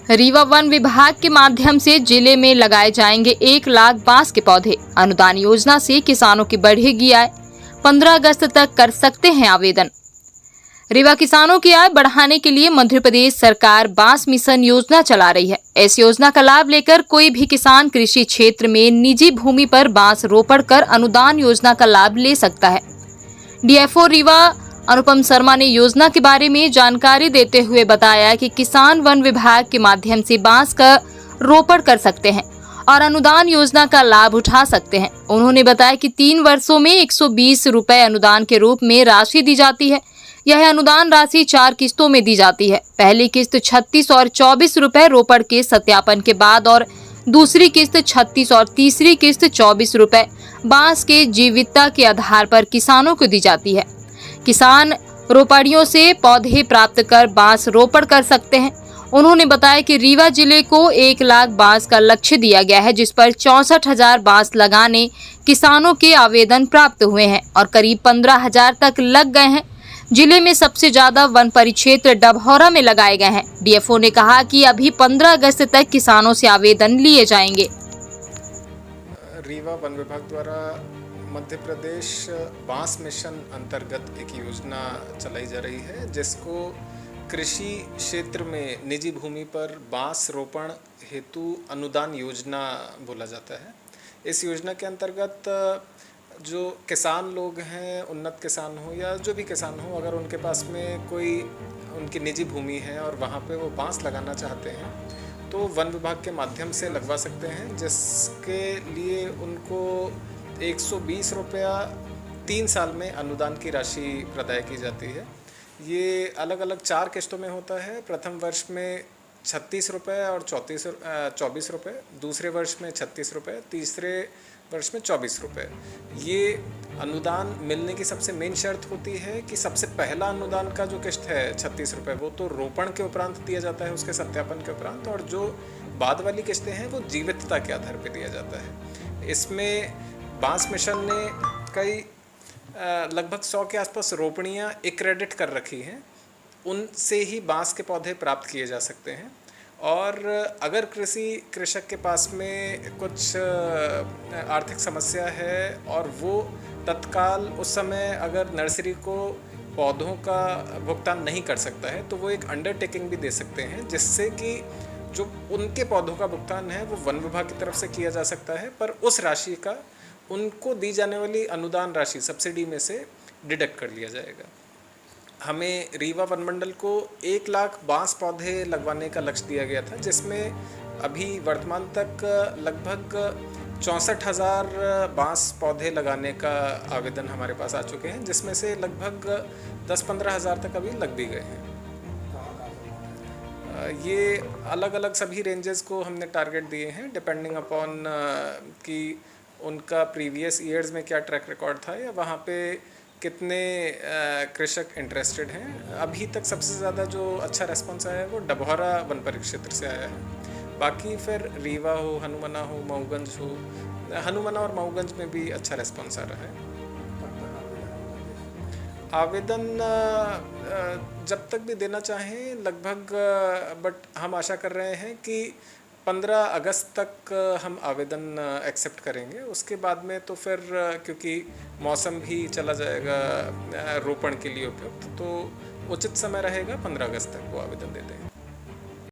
Rewa one विभाग के माध्यम से जिले में लगाए जाएंगे 1 लाख बांस के पौधे। अनुदान योजना से किसानों की बढ़ेगी आय। 15 अगस्त तक कर सकते हैं आवेदन। रीवा किसानों की आय बढ़ाने के लिए मध्य प्रदेश सरकार बांस मिशन योजना चला रही है। इस योजना का लाभ लेकर कोई भी किसान कृषि क्षेत्र में निजी भूमि पर बांस रोपण कर अनुदान योजना का लाभ ले सकता है। डीएफओ रीवा अनुपम शर्मा ने योजना के बारे में जानकारी देते हुए बताया कि किसान वन विभाग के माध्यम से बांस का रोपण कर सकते हैं और अनुदान योजना का लाभ उठा सकते हैं। उन्होंने बताया कि 3 वर्षों में 120 रुपए अनुदान के रूप में राशि दी जाती है। यह अनुदान राशि 4 किस्तों में दी जाती है। पहली किस्त 36 और 24 रुपए रोपण के सत्यापन के बाद और दूसरी किस्त 36 और तीसरी किस्त 24 रुपए बांस के जीवितता के आधार पर किसानों को दी जाती है। किसान रोपड़ियों से पौधे प्राप्त कर बांस रोपण कर सकते हैं। उन्होंने बताया कि रीवा जिले को 1 लाख बांस का लक्ष्य दिया गया है, जिस पर 64,000 बांस लगाने किसानों के आवेदन प्राप्त हुए हैं और करीब 15,000 तक लग गए हैं। जिले में सबसे ज्यादा वन परिक्षेत्र डभौरा में लगाए गए हैं। डीएफओ ने कहा कि अभी 15 अगस्त तक किसानों से आवेदन लिए जाएंगे। रीवा वन विभाग द्वारा मध्य प्रदेश बांस मिशन अंतर्गत एक योजना चलाई जा रही है, जिसको कृषि क्षेत्र में निजी भूमि पर बांस रोपण हेतु अनुदान योजना बोला जाता है। इस योजना के अंतर्गत जो किसान लोग हैं, उन्नत किसान हो या जो भी किसान हो, अगर उनके पास में कोई उनकी निजी भूमि है और वहाँ पे वो बांस लगाना चाहते हैं तो वन विभाग के माध्यम से लगवा सकते हैं, जिसके लिए उनको 120 रुपया 3 साल में अनुदान की राशि प्रदाय की जाती है। ये अलग अलग 4 किस्तों में होता है। प्रथम वर्ष में 36 रुपये और 24 रुपये, दूसरे वर्ष में 36 रुपये, तीसरे वर्ष में 24 रुपये। ये अनुदान मिलने की सबसे मेन शर्त होती है कि सबसे पहला अनुदान का जो किस्त है 36 रुपये, वो तो रोपण के उपरांत दिया जाता है, उसके सत्यापन के उपरांत, और जो बाद वाली किस्तें हैं वो जीवितता के आधार पर दिया जाता है। इसमें बांस मिशन ने कई लगभग 100 के आसपास रोपणियाँ एक्रेडिट कर रखी हैं। उनसे ही बांस के पौधे प्राप्त किए जा सकते हैं। और अगर कृषक के पास में कुछ आर्थिक समस्या है और वो तत्काल उस समय अगर नर्सरी को पौधों का भुगतान नहीं कर सकता है तो वो एक अंडरटेकिंग भी दे सकते हैं, जिससे कि जो उनके पौधों का भुगतान है वो वन विभाग की तरफ से किया जा सकता है, पर उस राशि का उनको दी जाने वाली अनुदान राशि सब्सिडी में से डिडक्ट कर लिया जाएगा। हमें रीवा वन मंडल को 1 लाख बांस पौधे लगवाने का लक्ष्य दिया गया था, जिसमें अभी वर्तमान तक लगभग 64,000 बांस पौधे लगाने का आवेदन हमारे पास आ चुके हैं, जिसमें से लगभग 10-15 हज़ार तक अभी लग भी गए हैं। ये अलग अलग सभी रेंजेस को हमने टारगेट दिए हैं, डिपेंडिंग अपॉन कि उनका प्रीवियस ईयर्स में क्या ट्रैक रिकॉर्ड था या वहाँ पे कितने कृषक इंटरेस्टेड हैं। अभी तक सबसे ज़्यादा जो अच्छा रेस्पॉन्स आया है वो डभौरा वन परिक्षेत्र से आया है। बाकी फिर रीवा हो, हनुमाना हो, मऊगंज हो, हनुमाना और मऊगंज में भी अच्छा रेस्पॉन्स आ रहा है। आवेदन जब तक भी देना चाहें लगभग, बट हम आशा कर रहे हैं कि 15 अगस्त तक हम आवेदन एक्सेप्ट करेंगे। उसके बाद में तो फिर क्योंकि मौसम भी चला जाएगा रोपण के लिए उपयुक्त, तो उचित समय रहेगा 15 अगस्त तक वो आवेदन दे दें।